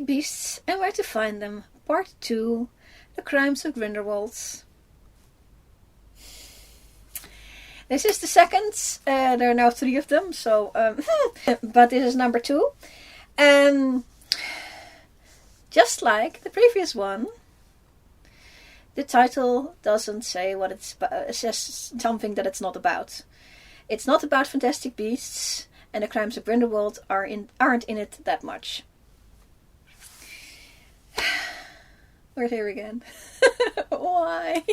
Beasts and Where to Find Them, Part 2, The Crimes of Grindelwald. This is the second. There are now 3 of them, so but this is number 2. Just like the previous one, the title doesn't say what it's about. It says something that it's not about. It's not about fantastic beasts, and the Crimes of Grindelwald aren't in it that much. We're here again. Why?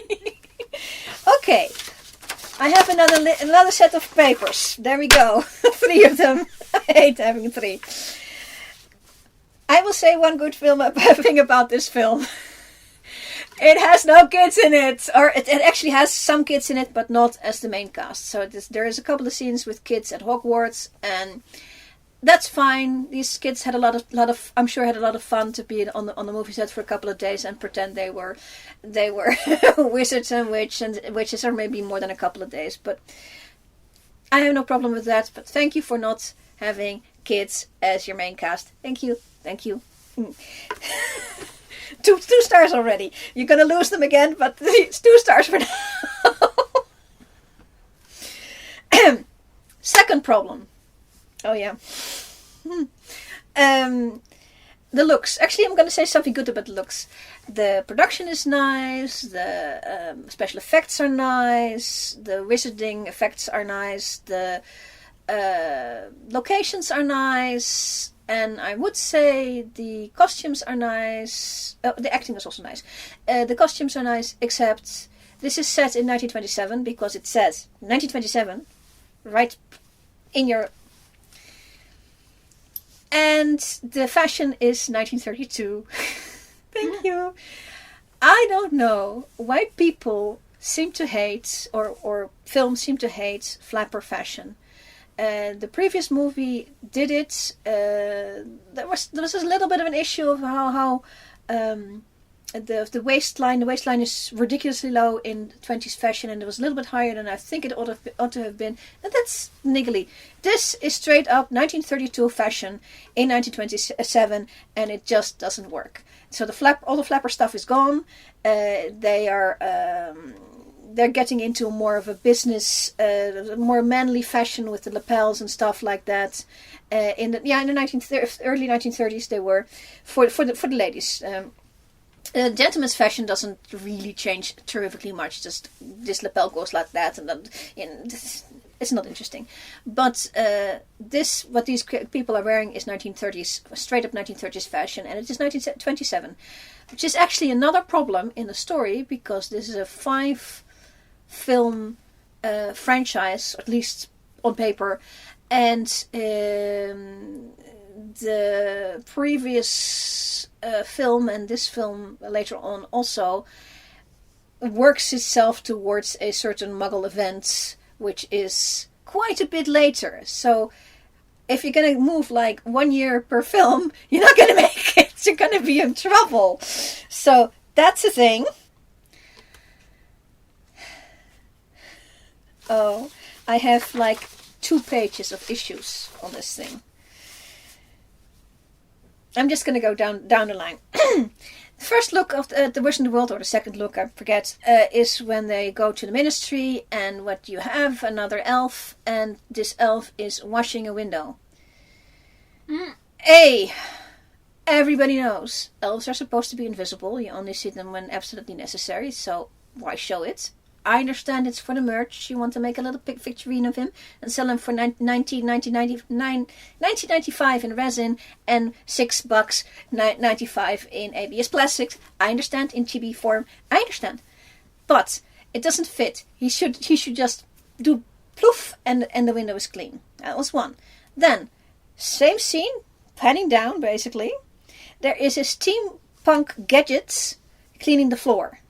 Okay. I have another set of papers. There we go. 3 of them. I hate having 3. I will say one good thing about this film. It has no kids in it. Or it actually has some kids in it, but not as the main cast. So there is a couple of scenes with kids at Hogwarts, and that's fine. These kids had a lot of I'm sure had a lot of fun to be on the movie set for a couple of days and pretend they were wizards and witches, or maybe more than a couple of days. But I have no problem with that. But thank you for not having kids as your main cast. Thank you. 2 stars already. You're gonna lose them again, but it's 2 stars for now. Second problem. Oh yeah. The looks. Actually, I'm going to say something good about the looks. The production is nice. The special effects are nice. The wizarding effects are nice. The locations are nice. And I would say the costumes are nice. The acting is also nice. The costumes are nice, except this is set in 1927 because it says 1927 right in your... And the fashion is 1932. Thank you. I don't know why people seem to hate, or films seem to hate, flapper fashion. The previous movie did it. There was a little bit of an issue of how the waistline is ridiculously low in 20s fashion, and it was a little bit higher than I think it ought to have been. And that's niggly. This is straight up 1932 fashion in 1927, and it just doesn't work. So all the flapper stuff is gone. They're getting into more of a business, more manly fashion with the lapels and stuff like that. In the early 1930s, they were for the ladies. Gentleman's fashion doesn't really change terrifically much. Just this lapel goes like that, and then it's not interesting. But what these people are wearing is 1930s, straight up 1930s fashion, and it is 1927, which is actually another problem in the story because this is a 5-film franchise, at least on paper, and the previous film and this film later on also works itself towards a certain Muggle event, which is quite a bit later. So if you're going to move like 1 year per film, you're not going to make it. You're going to be in trouble. So that's the thing. Oh, I have like 2 pages of issues on this thing. I'm just going to go down the line. The first look of the Wizard in the World, or the second look, I forget, is when they go to the ministry, and what you have, another elf, and this elf is washing a window. Everybody knows elves are supposed to be invisible. You only see them when absolutely necessary, so why show it? I understand it's for the merch. You want to make a little figurine of him and sell him for $19.95 in resin and $6.95 in ABS plastics. I understand, in chibi form. I understand, but it doesn't fit. He should just do ploof and the window is clean. That was one. Then same scene, panning down basically. There is a steampunk gadgets cleaning the floor.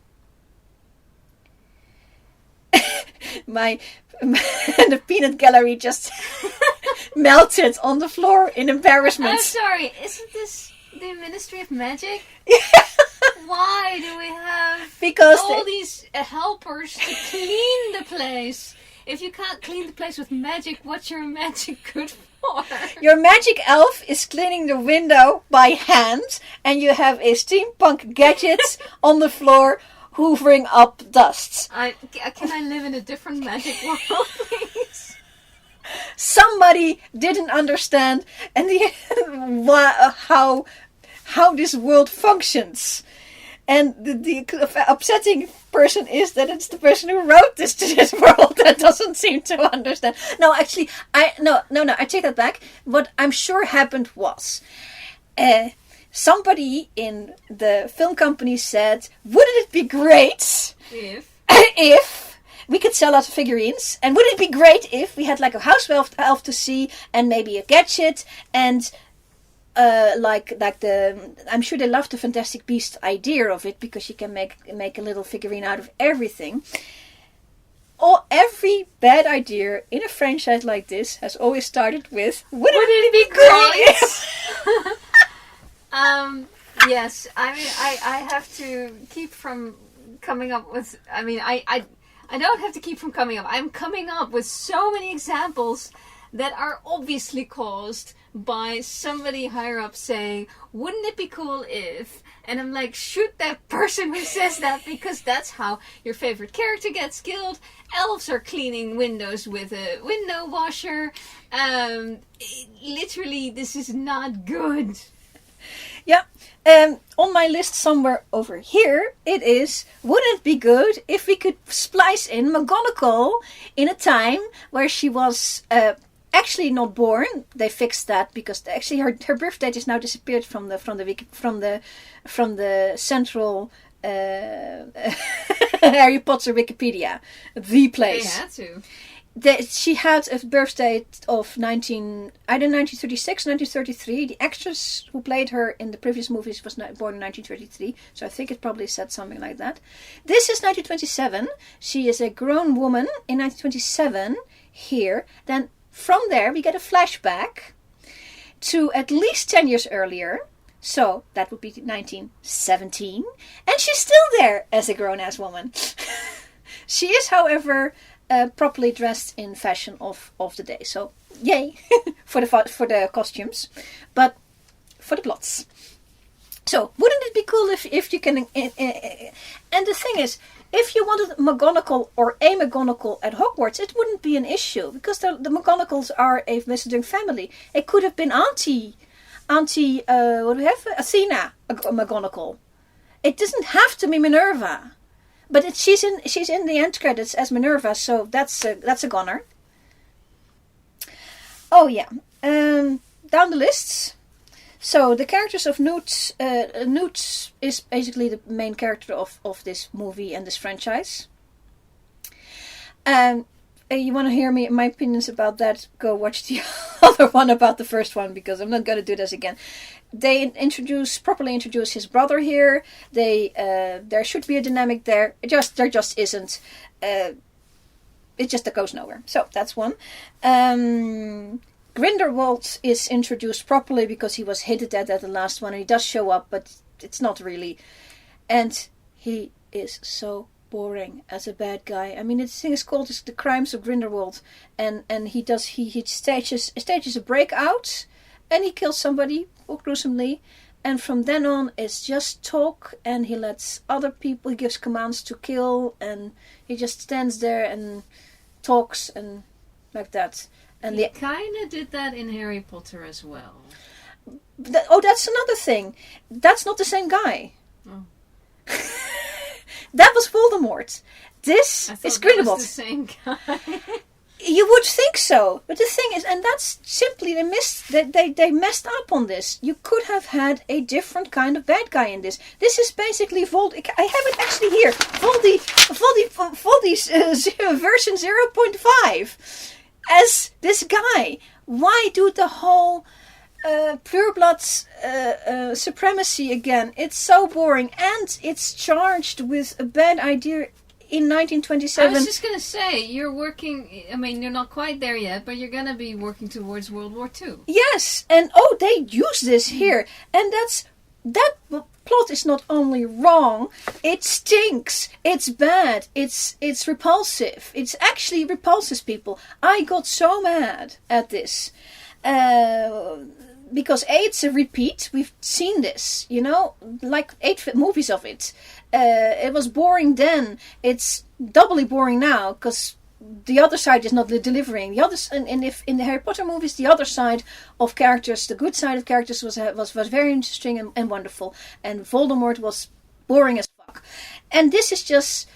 The peanut gallery just melted on the floor in embarrassment. I'm sorry, isn't this the Ministry of Magic? Why do we have all these helpers to clean the place? If you can't clean the place with magic, what's your magic good for? Your magic elf is cleaning the window by hand, and you have a steampunk gadget on the floor hoovering up dust. Can I live in a different magic world, please? Somebody didn't understand how this world functions. And the upsetting person is that it's the person who wrote this to this world that doesn't seem to understand. No, actually, I take that back. What I'm sure happened was, somebody in the film company said, wouldn't it be great if we could sell out figurines? And wouldn't it be great if we had like a house elf to see and maybe a gadget and... I'm sure they love the Fantastic Beast idea of it because you can make a little figurine out of everything. Every bad idea in a franchise like this has always started with, wouldn't it be great? Yes, I mean, I have to keep from coming up with, I don't have to keep from coming up. I'm coming up with so many examples that are obviously caused by somebody higher up saying, wouldn't it be cool if... And I'm like, shoot that person who says that, because that's how your favorite character gets killed. Elves are cleaning windows with a window washer. Literally, this is not good. Yeah, on my list somewhere over here, it is, wouldn't it be good if we could splice in McGonagall in a time where she was... actually not born. They fixed that because actually her birth date is now disappeared from the central Harry Potter Wikipedia, the place. They had to. She had a birth date of 1936, 1933. The actress who played her in the previous movies was born in 1933, so I think it probably said something like that. This is 1927. She is a grown woman in 1927 here. Then from there, we get a flashback to at least 10 years earlier. So that would be 1917. And she's still there as a grown-ass woman. She is, however, properly dressed in fashion of the day. So, yay for the costumes. But for the plots. So, wouldn't it be cool if you can... And the thing is... If you wanted McGonagall or a McGonagall at Hogwarts, it wouldn't be an issue. Because the McGonagalls are a Wizarding family. It could have been Auntie, what do we have? Athena McGonagall. It doesn't have to be Minerva. But she's in the end credits as Minerva, so that's a goner. Oh yeah. Down the lists. So, the characters of Newt... Newt is basically the main character of this movie and this franchise. You want to hear my opinions about that? Go watch the other one about the first one, because I'm not going to do this again. They properly introduce his brother here. There should be a dynamic there. There just isn't. It just goes nowhere. So, that's one. Grindelwald is introduced properly because he was hinted at the last one, and he does show up, but it's not really. And he is so boring as a bad guy. I mean, this thing is called The Crimes of Grindelwald, and he stages a breakout, and he kills somebody gruesomely, and from then on it's just talk, and he lets other people, he gives commands to kill, and he just stands there and talks and like that. And he kind of did that in Harry Potter as well. That's another thing. That's not the same guy. Oh. That was Voldermort. This is Grindelwald. The same guy. You would think so, but the thing is, and that's simply they messed up on this. You could have had a different kind of bad guy in this. This is basically I have it actually here. Voldy's version 0.5. As this guy. Why do the whole pureblood supremacy again? It's so boring, and it's charged with a bad idea in 1927. I was just going to say, you're working, I mean, you're not quite there yet, but you're going to be working towards World War II. Yes, and they use this here, and that's that plot is not only wrong, it stinks, it's bad, it's repulsive. It's actually repulses people. I got so mad at this. Because it's a repeat. We've seen this, like 8 movies of it. It was boring then. It's doubly boring now because the other side is not delivering. The other, and if in the Harry Potter movies, the other side of characters, the good side of characters was very interesting and wonderful. And Voldemort was boring as fuck. And this is just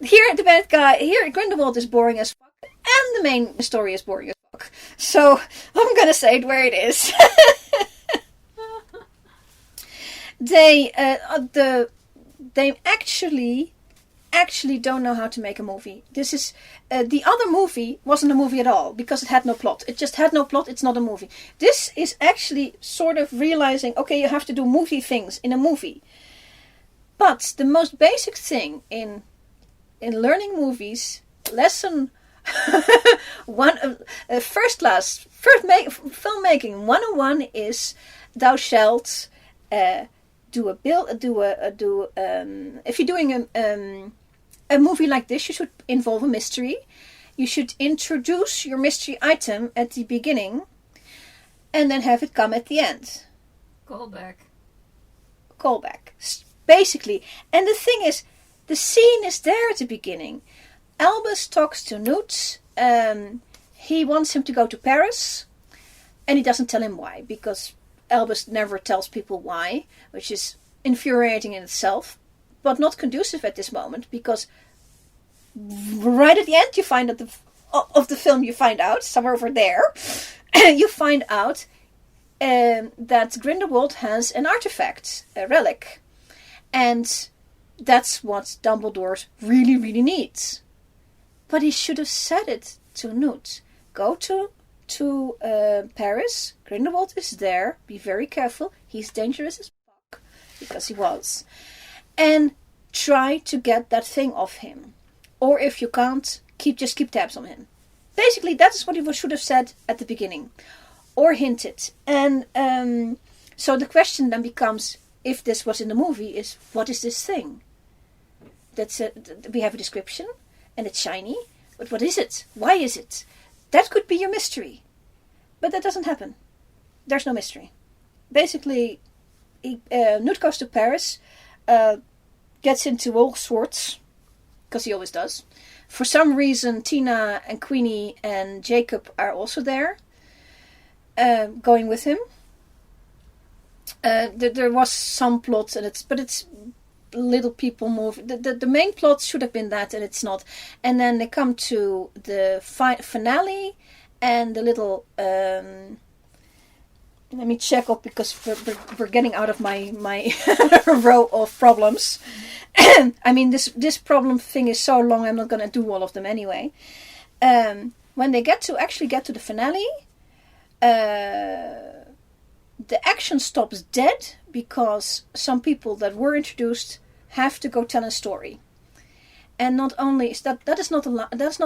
here the bad guy. Here Grindelwald is boring as fuck, and the main story is boring as fuck. So I'm gonna say it where it is. They actually don't know how to make a movie. This is the other movie wasn't a movie at all because it had no plot. It just had no plot. It's not a movie. This is actually sort of realizing, okay, you have to do movie things in a movie. But the most basic thing in learning movies, lesson filmmaking 101 is thou shalt if you're doing a movie like this, you should involve a mystery. You should introduce your mystery item at the beginning and then have it come at the end. Callback. Basically. And the thing is, the scene is there at the beginning. Albus talks to Newt. He wants him to go to Paris. And he doesn't tell him why. Because Albus never tells people why. Which is infuriating in itself. But not conducive at this moment. Because right at the end you find out of the film you find out. Somewhere over there. You find out that Grindelwald has an artifact. A relic. And that's what Dumbledore really, really needs. But he should have said it to Newt. Go to Paris. Grindelwald is there. Be very careful. He's dangerous as fuck. Because he was. And try to get that thing off him. Or if you can't, just keep tabs on him. Basically, that's what he should have said at the beginning. Or hinted. And so the question then becomes, if this was in the movie, is what is this thing? We have a description. And it's shiny. But what is it? Why is it? That could be your mystery. But that doesn't happen. There's no mystery. Basically, Newt goes to Paris. Gets into all sorts. Because he always does. For some reason, Tina and Queenie and Jacob are also there. Going with him. There was some plot. But it's little people move. The main plot should have been that, and it's not. And then they come to the finale, and the little. Let me check up because we're getting out of my row of problems. I mean, this problem thing is so long. I'm not going to do all of them anyway. When they actually get to the finale, the action stops dead. Because some people that were introduced have to go tell a story, and not only is that is not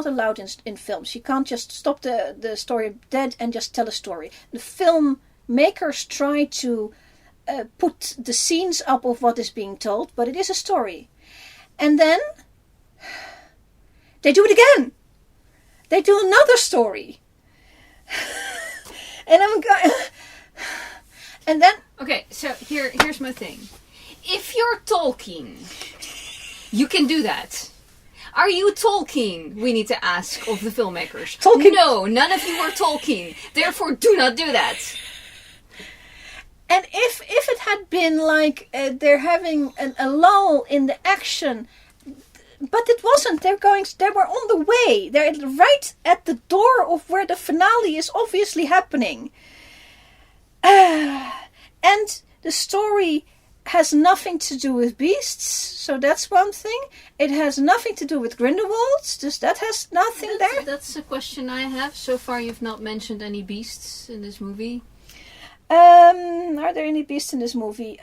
allowed in films. You can't just stop the story dead and just tell a story. The filmmakers try to put the scenes up of what is being told, but it is a story, and then they do it again. They do another story, and I'm going. And then... Okay, so here's my thing. If you're Tolkien, you can do that. Are you Tolkien? We need to ask of the filmmakers. Tolkien. No, none of you are Tolkien. Therefore, do not do that. And if it had been like they're having a lull in the action... But it wasn't. They were on the way. They're right at the door of where the finale is obviously happening. And the story has nothing to do with beasts, so that's one thing. It has nothing to do with Grindelwald, that has nothing there. That's a question I have. So far you've not mentioned any beasts in this movie. Are there any beasts in this movie?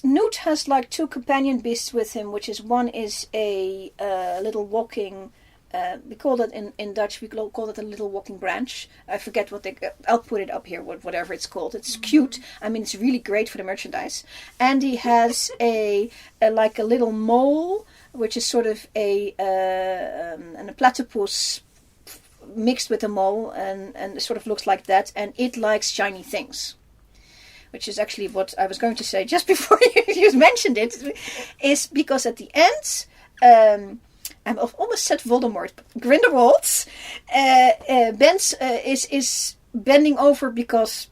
Newt has like 2 companion beasts with him, which is one is a little walking we call that in Dutch, we call it a little walking branch. I forget what I'll put it up here, whatever it's called. It's cute. I mean, it's really great for the merchandise. And he has a little mole, which is sort of a platypus mixed with a mole, and it sort of looks like that. And it likes shiny things, which is actually what I was going to say just before you mentioned it, is because at the end, I've almost said Voldermort, but Grindelwald is bending over because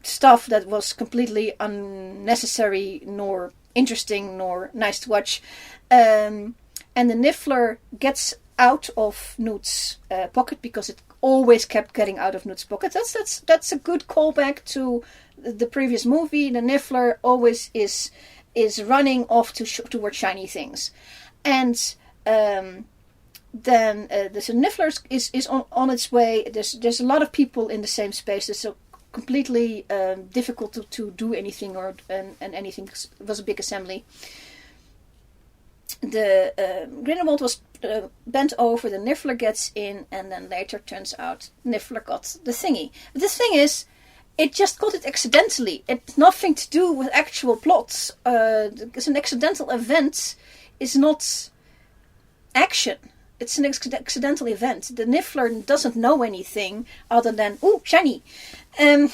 stuff that was completely unnecessary, nor interesting, nor nice to watch. And the Niffler gets out of Newt's pocket because it always kept getting out of Newt's pocket. That's a good callback to the previous movie. The Niffler always is running off towards shiny things, and then the Niffler is on its way. There's a lot of people in the same space. It's so completely difficult to do anything, and anything. It was a big assembly. The Grindelwald was bent over. The Niffler gets in, and then later turns out Niffler got the thingy. But the thing is, it just got it accidentally. It's nothing to do with actual plots. Because an accidental event is not action. It's an accidental event. The Niffler doesn't know anything other than, ooh, shiny. And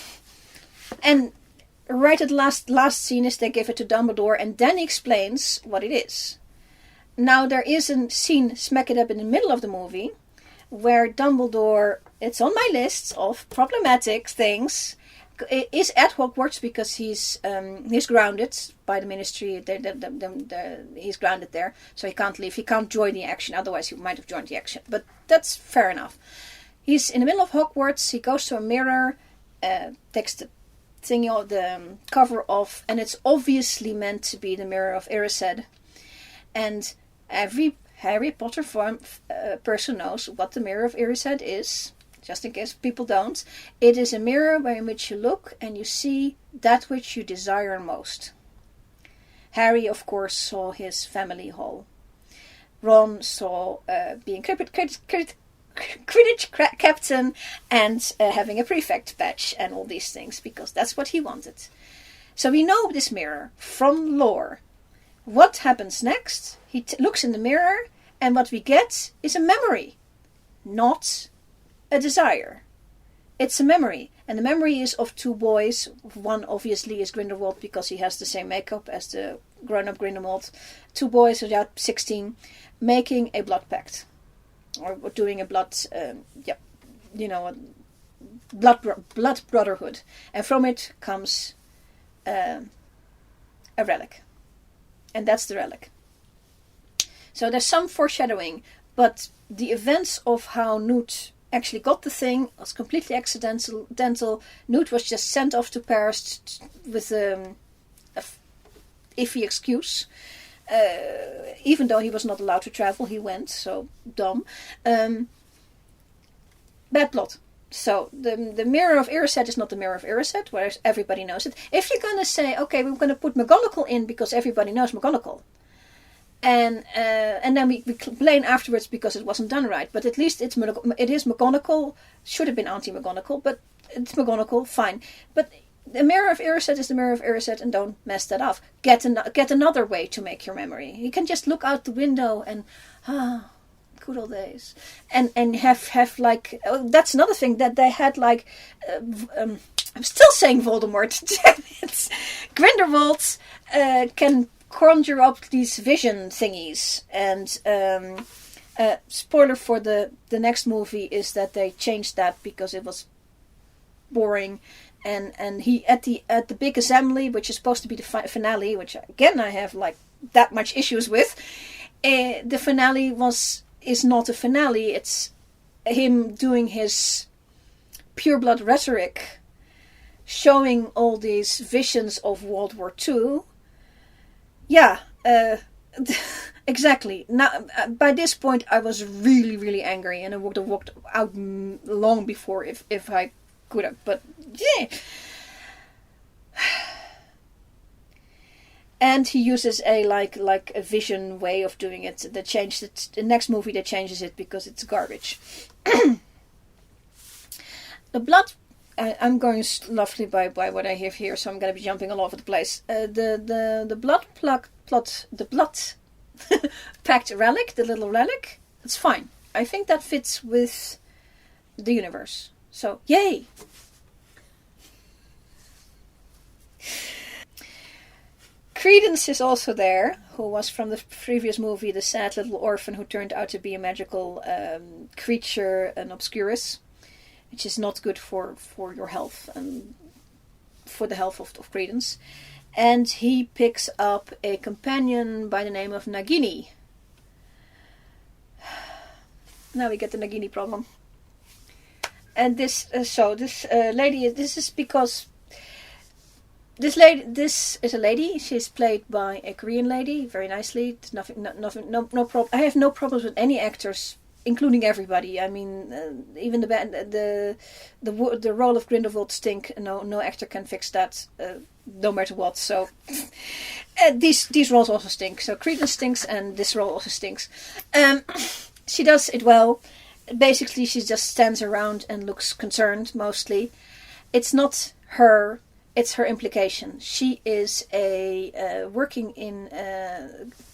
right at the last scene is they give it to Dumbledore, and then he explains what it is. Now there is a scene smack it up in the middle of the movie where Dumbledore, it's on my list of problematic things, is at Hogwarts because he's grounded by the Ministry. He's grounded there, so he can't leave. He can't join the action. Otherwise, he might have joined the action. But that's fair enough. He's in the middle of Hogwarts. He goes to a mirror, takes the thingy, the cover off, and it's obviously meant to be the mirror of Erised. And every Harry Potter person knows what the mirror of Erised is. Just in case people don't. It is a mirror in which you look and you see that which you desire most. Harry, of course, saw his family hall. Ron saw being Quidditch captain and having a prefect badge and all these things, because that's what he wanted. So we know this mirror from lore. What happens next? He looks in the mirror, and what we get is a memory, not a desire. It's a memory, and the memory is of two boys. One obviously is Grindelwald because he has the same makeup as the grown-up Grindelwald. Two boys about 16 making a blood pact, or doing a blood, blood brotherhood, and from it comes a relic, and that's the relic. So there's some foreshadowing, but the events of how Newt actually got the thing was completely accidental. Newt was just sent off to Paris with a iffy excuse. Even though he was not allowed to travel, he went. So dumb. Bad plot. So the mirror of Erised is not the mirror of Erised, whereas everybody knows it. If you're going to say, okay, we're going to put McGonagall in because everybody knows McGonagall, and then we complain afterwards because it wasn't done right. But at least it is McGonagall. Should have been Auntie McGonagall, but it's McGonagall. Fine. But the mirror of Erised is the mirror of Erised, and don't mess that up. Get another way to make your memory. You can just look out the window and good old days, and have like that's another thing that they had like. I'm still saying Voldemort. Damn it, Grindelwald can conjure up these vision thingies, and spoiler for the next movie is that they changed that because it was boring, and he at the big assembly, which is supposed to be the finale, which again I have like that much issues with. The finale is not a finale. It's him doing his pure blood rhetoric, showing all these visions of World War II. Yeah, exactly. Now, by this point, I was really, really angry, and I would have walked out long before if I could have. But yeah, and he uses a like a vision way of doing it. They changed it. The next movie they changes it because it's garbage. The blood. I'm going roughly by what I have here, so I'm going to be jumping all over the place. The blood packed relic, the little relic. It's fine. I think that fits with the universe. So yay! Credence is also there, who was from the previous movie, the sad little orphan who turned out to be a magical creature, an Obscurus, which is not good for your health and for the health of Credence. And he picks up a companion by the name of Nagini. Now we get the Nagini problem. And this lady, this is because this is a lady. She's played by a Korean lady, very nicely. There's no problem. I have no problems with any actors, including everybody. I mean, even the role of Grindelwald stink. No actor can fix that, no matter what. So these roles also stink. So Credence stinks, and this role also stinks. She does it well. Basically, she just stands around and looks concerned. Mostly, it's not her. It's her implication. She is working in.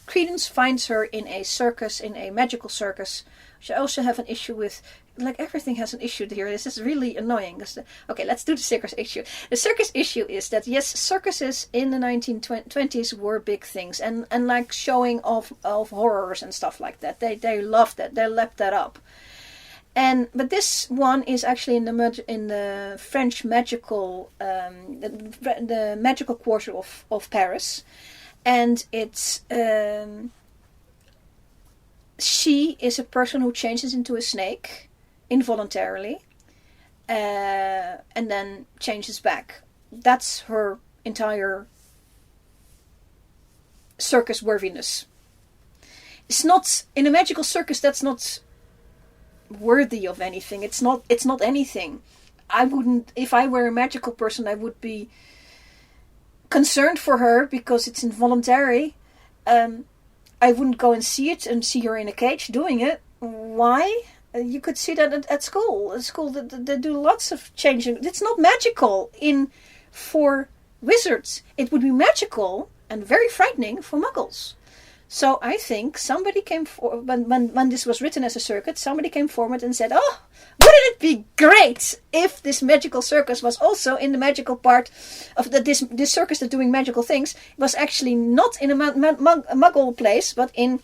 Credence finds her in a circus, in a magical circus. I also have an issue with, like, everything has an issue here. This is really annoying. Okay, let's do the circus issue. The circus issue is that, yes, circuses in the 1920s were big things. And like showing of horrors and stuff like that. They loved that. They lapped that up. But this one is actually in the French magical, the magical quarter of Paris. And it's... she is a person who changes into a snake involuntarily and then changes back. That's her entire circus worthiness. It's not in a magical circus. That's not worthy of anything. It's not anything. I wouldn't, if I were a magical person, I would be concerned for her because it's involuntary. I wouldn't go and see it and see her in a cage doing it. Why? You could see that at school. At school, they do lots of changing. It's not magical for wizards. It would be magical and very frightening for Muggles. So I think somebody came forward, when this was written as a circuit, somebody came forward and said, oh, wouldn't it be great if this magical circus was also in the magical part of this circus that's doing magical things, was actually not in a Muggle place, but in...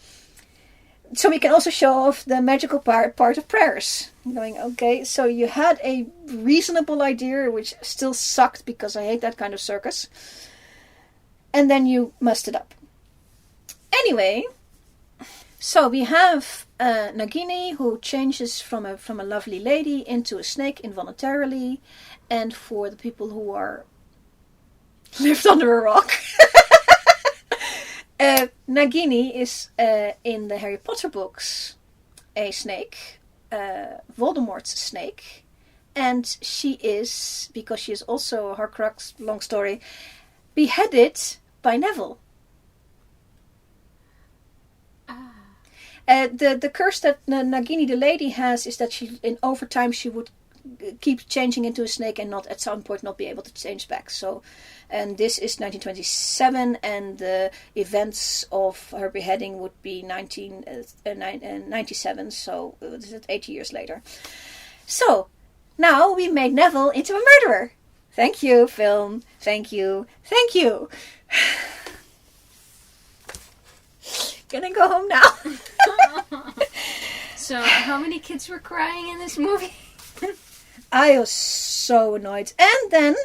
So we can also show off the magical part of prayers. Going, okay, so you had a reasonable idea, which still sucked because I hate that kind of circus. And then you messed it up. Anyway, so we have Nagini, who changes from a lovely lady into a snake involuntarily. And for the people who are lived under a rock, Nagini is in the Harry Potter books a snake, Voldermort's snake. And she is, because she is also a Horcrux, long story, beheaded by Neville. The curse that Nagini the lady has is that over time she would keep changing into a snake and not at some point not be able to change back. So, and this is 1927, and the events of her beheading would be 1997. So this is 80 years later. So now we made Neville into a murderer. Thank you, film. Thank you. Thank you. Can I go home now? So, how many kids were crying in this movie? I was so annoyed. And then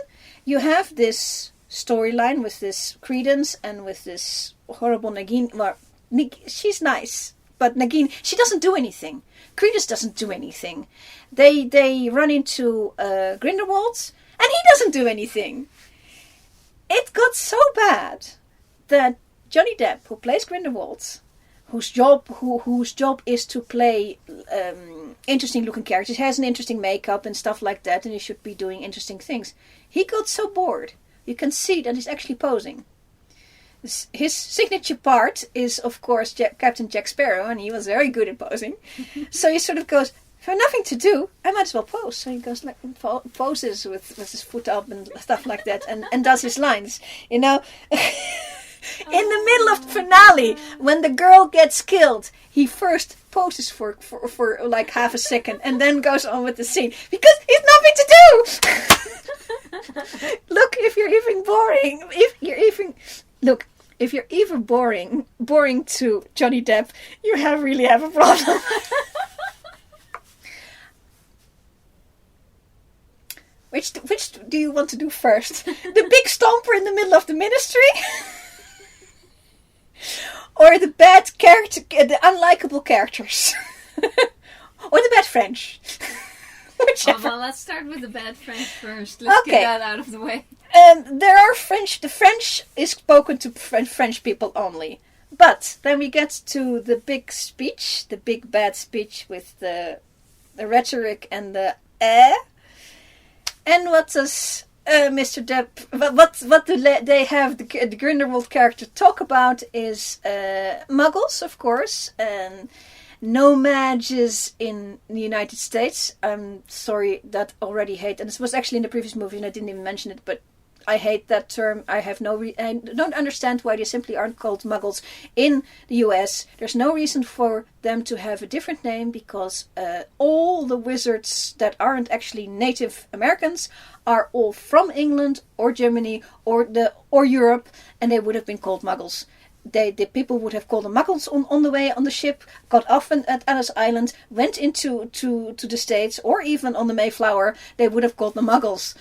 you have this storyline with this Credence and with this horrible Nagini. Well, she's nice, but Nagini, she doesn't do anything. Credence doesn't do anything. They run into Grindelwald, and he doesn't do anything. It got so bad that Johnny Depp, who plays Grindelwald, whose job is to play interesting looking characters, has an interesting makeup and stuff like that, and he should be doing interesting things. He got so bored. You can see that he's actually posing. His signature part is, of course, Captain Jack Sparrow, and he was very good at posing. So he sort of goes, if I have nothing to do, I might as well pose. So he goes like poses with his foot up and stuff like that, and does his lines, In the middle of the finale, when the girl gets killed, he first poses for like half a second, and then goes on with the scene because he's nothing to do. Look, if you're even boring to Johnny Depp, you really have a problem. Which do you want to do first? The big stomper in the middle of the ministry? Or the bad character, the unlikable characters? Or the bad French? Whichever. Well, let's start with the bad French first. Let's get that out of the way. There are French. The French is spoken to French people only. But then we get to the big speech, the big bad speech with the rhetoric and the And what does Mr. Depp? What do they have the Grindelwald character talk about is Muggles, of course, and no mages in the United States. I'm sorry, that already hate, and this was actually in the previous movie, and I didn't even mention it, but I hate that term. I have I don't understand why they simply aren't called Muggles in the US. There's no reason for them to have a different name because all the wizards that aren't actually Native Americans are all from England or Germany or Europe, and they would have been called Muggles. The people would have called them Muggles on the way on the ship, got off at Ellis Island, went into the States, or even on the Mayflower. They would have called them Muggles.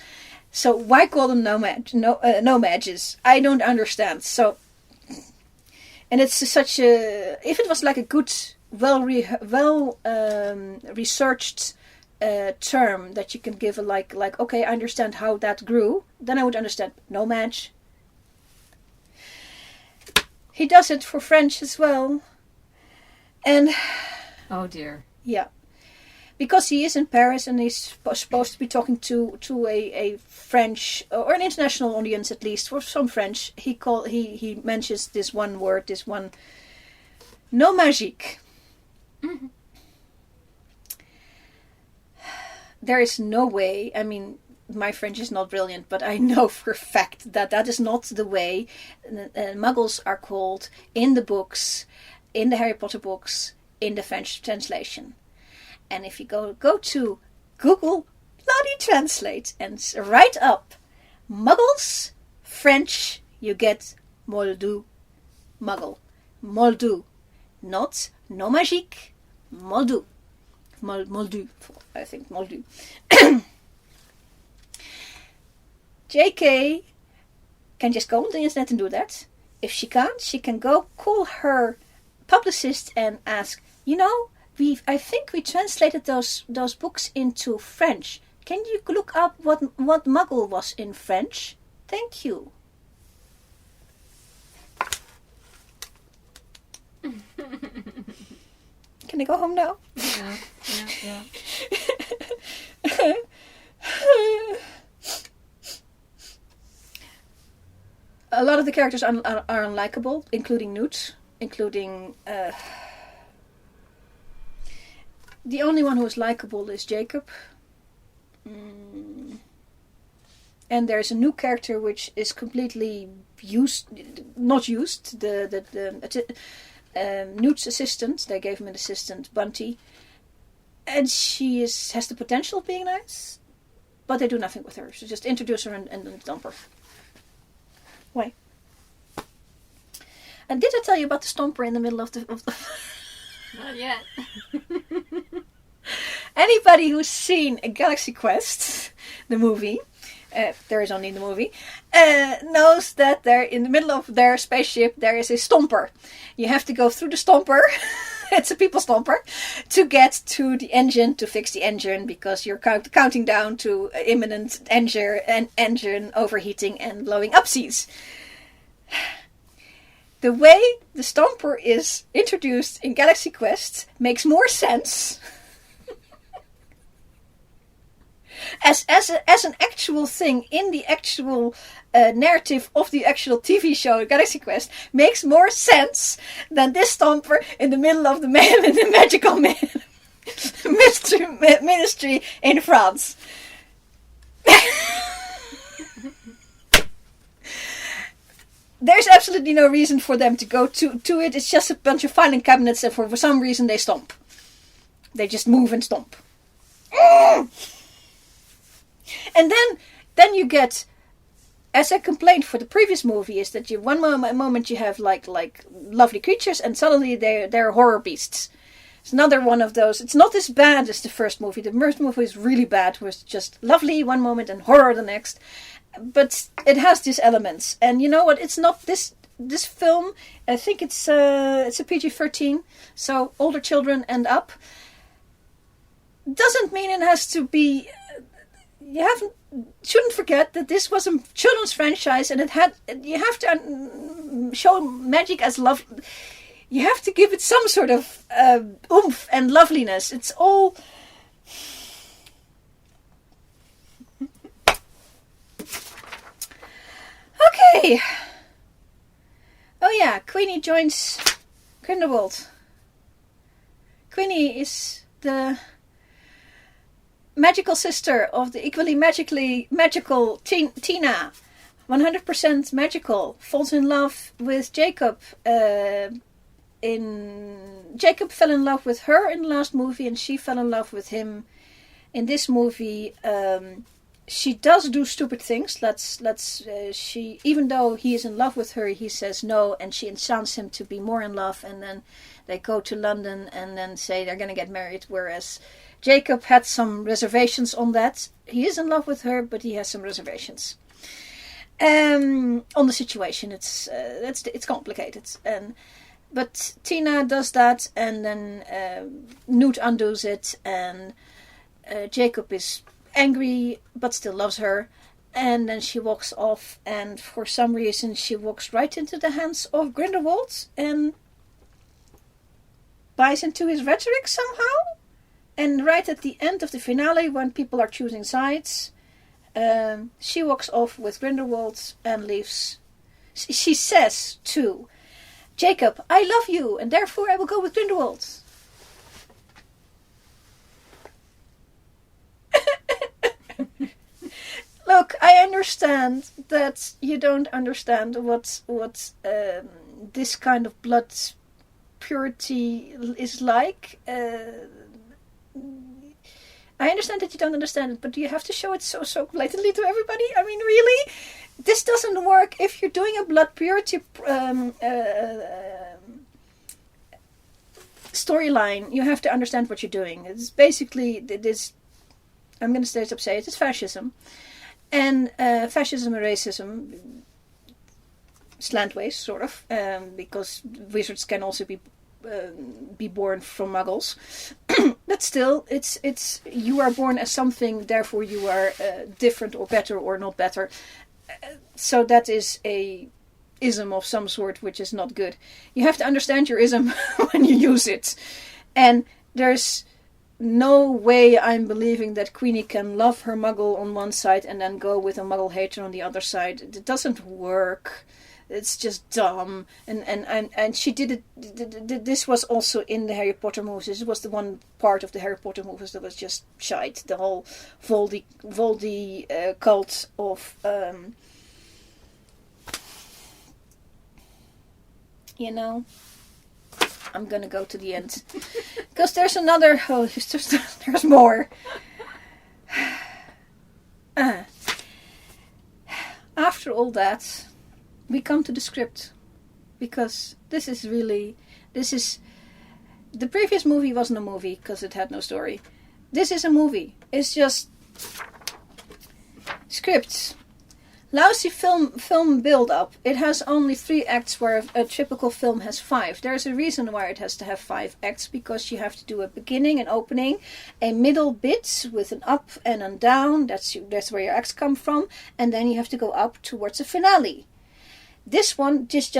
So why call them no mages? I don't understand. So, and it's such a, if it was like a good, researched term that you can give a like okay, I understand how that grew, then I would understand. No mage. He does it for French as well, and oh dear, yeah. Because he is in Paris and he's supposed to be talking to a French or an international audience, at least for some French, he mentions this one word, no magique. Mm-hmm. There is no way. I mean, my French is not brilliant, but I know for a fact that is not the way Muggles are called in the books, in the Harry Potter books, in the French translation. And if you go to Google, bloody translate, and write up Muggles, French, you get Moldu, Muggle. Moldu. Not no magique, Moldu. Moldu, I think, Moldu. JK can just go on the internet and do that. If she can't, she can go call her publicist and ask, I think we translated those books into French. Can you look up what Muggle was in French? Thank you. Can I go home now? Yeah. A lot of the characters are unlikable, including Newt, the only one who is likable is Jacob. And there's a new character which is completely not used. Newt's assistant, they gave him an assistant, Bunty. And she has the potential of being nice, but they do nothing with her. So just introduce her and dump her. Why? And did I tell you about the stomper in the middle of the... Not yet. Anybody who's seen a Galaxy Quest, the movie, there is only the movie, knows that there in the middle of their spaceship there is a stomper. You have to go through the stomper. It's a people stomper to get to the engine to fix the engine because you're counting down to imminent engine overheating and blowing up seas. The way the stomper is introduced in Galaxy Quest makes more sense as an actual thing in the actual narrative of the actual TV show Galaxy Quest makes more sense than this stomper in the middle of the man in the magical man ministry in France. There's absolutely no reason for them to go to it. It's just a bunch of filing cabinets, and for some reason they stomp. They just move and stomp. And then you get, as I complained for the previous movie, is that you one moment you have like lovely creatures, and suddenly they're horror beasts. It's another one of those. It's not as bad as the first movie. The first movie is really bad. It was just lovely one moment and horror the next. But it has these elements, and you know what? It's not this film. I think it's a PG-13, so older children and up. Doesn't mean it has to be. Shouldn't forget that this was a children's franchise, and you have to show magic as love. You have to give it some sort of oomph and loveliness. It's all. Okay. Oh yeah, Queenie joins Grindelwald. Queenie is the magical sister of the equally magical Tina. 100% magical. Falls in love with Jacob. Jacob fell in love with her in the last movie, and she fell in love with him in this movie. She does do stupid things. She, even though he is in love with her, he says no, and she enchants him to be more in love, and then they go to London and then say they're going to get married, whereas Jacob had some reservations on that. He is in love with her, but he has some reservations on the situation. It's complicated, but Tina does that, and then Newt undoes it, and Jacob is angry but still loves her, and then she walks off, and for some reason she walks right into the hands of Grindelwald and buys into his rhetoric somehow. And right at the end of the finale, when people are choosing sides, she walks off with Grindelwald and leaves. She says to Jacob, "I love you, and therefore I will go with Grindelwald." Look, I understand that you don't understand what this kind of blood purity is like. I understand that you don't understand it, but do you have to show it so blatantly to everybody? I mean, really? This doesn't work if you're doing a blood purity storyline. You have to understand what you're doing. It's basically this. I'm going to straight up say it. It's fascism. And fascism and racism, slantways, sort of, because wizards can also be born from Muggles. But still, it's you are born as something, therefore you are different or better or not better. So that is a ism of some sort, which is not good. You have to understand your ism when you use it. And there's no way I'm believing that Queenie can love her Muggle on one side and then go with a Muggle hater on the other side. It doesn't work. It's just dumb. And she did it. This was also in the Harry Potter movies. This was the one part of the Harry Potter movies that was just shite. The whole Voldy cult of I'm gonna go to the end because there's another. Oh, there's more. After all that, we come to the script, because this is the previous movie wasn't a movie because it had no story. This is a movie. It's just scripts. Lousy film build-up. It has only 3 acts where a typical film has 5. There's a reason why it has to have 5 acts, because you have to do a beginning, an opening, a middle bit with an up and a down. That's where your acts come from, and then you have to go up towards a finale. This one just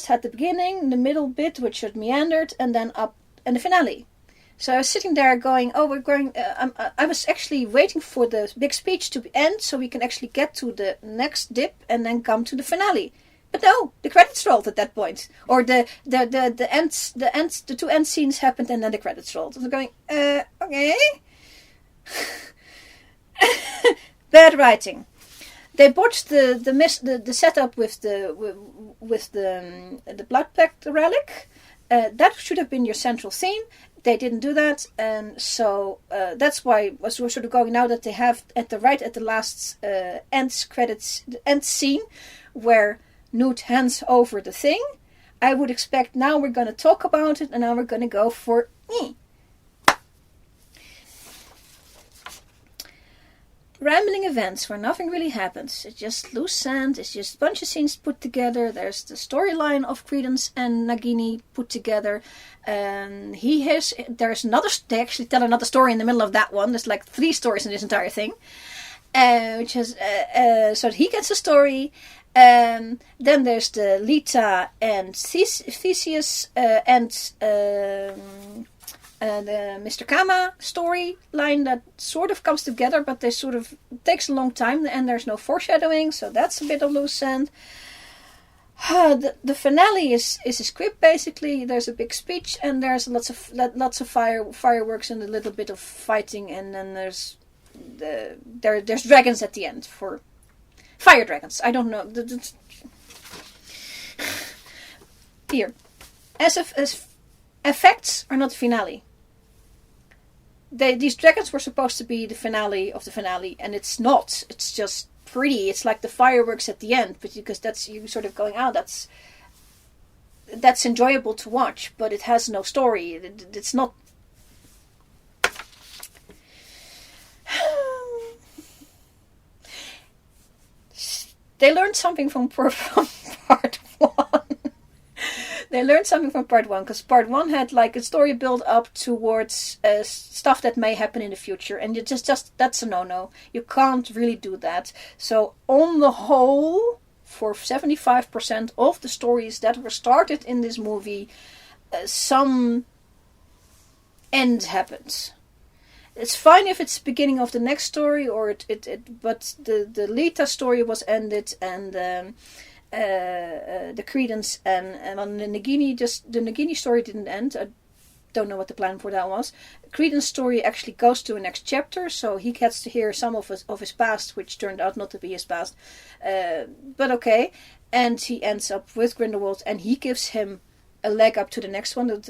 had the beginning, the middle bit, which had meandered, and then up and the finale. So I was sitting there going, oh, we're going... I was actually waiting for the big speech to end so we can actually get to the next dip and then come to the finale. But no, the credits rolled at that point. Or the two end scenes happened and then the credits rolled. I was going, okay. Bad writing. They botched the setup with the Blood Pact relic. That should have been your central theme. They didn't do that, and so that's why we're sort of going now that they have at the last end scene where Newt hands over the thing. I would expect now we're going to talk about it, and now we're going to go for rambling events where nothing really happens. It's just loose sand. It's just a bunch of scenes put together. There's the storyline of Credence and Nagini put together. There's another. They actually tell another story in the middle of that one. There's like 3 stories in this entire thing, which is so he gets a story. Then there's the Leta and Theseus and the Mr. Kama storyline that sort of comes together, but they sort of takes a long time, and there's no foreshadowing, so that's a bit of loose end. The finale is a script basically. There's a big speech, and there's lots of fireworks and a little bit of fighting, and then there's dragons at the end for fire dragons. I don't know. Here, as effects are not the finale. These dragons were supposed to be the finale of the finale, and it's not. It's just pretty. It's like the fireworks at the end, but because that's you sort of going, that's enjoyable to watch, but it has no story. It's not. They learned something from part 1. They learned something from part 1, because part 1 had like a story build up towards stuff that may happen in the future, and you just that's a no-no. You can't really do that. So on the whole, for 75% of the stories that were started in this movie, some end happens. It's fine if it's the beginning of the next story, or but the Leta story was ended, and the Credence and on the Nagini story didn't end. I don't know what the plan for that was. Credence story actually goes to a next chapter, so he gets to hear some of his past, which turned out not to be his past. But okay, and he ends up with Grindelwald, and he gives him a leg up to the next one.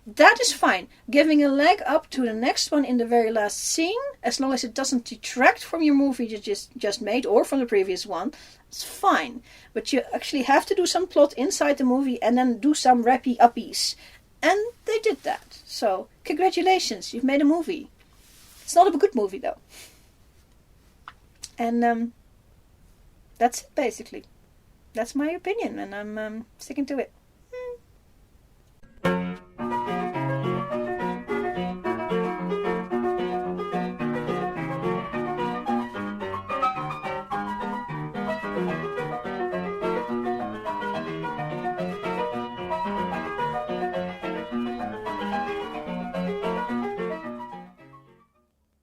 That is fine. Giving a leg up to the next one in the very last scene, as long as it doesn't detract from your movie you just made, or from the previous one, it's fine. But you actually have to do some plot inside the movie and then do some wrappy uppies. And they did that. So, congratulations, you've made a movie. It's not a good movie, though. And that's it, basically. That's my opinion, and I'm sticking to it.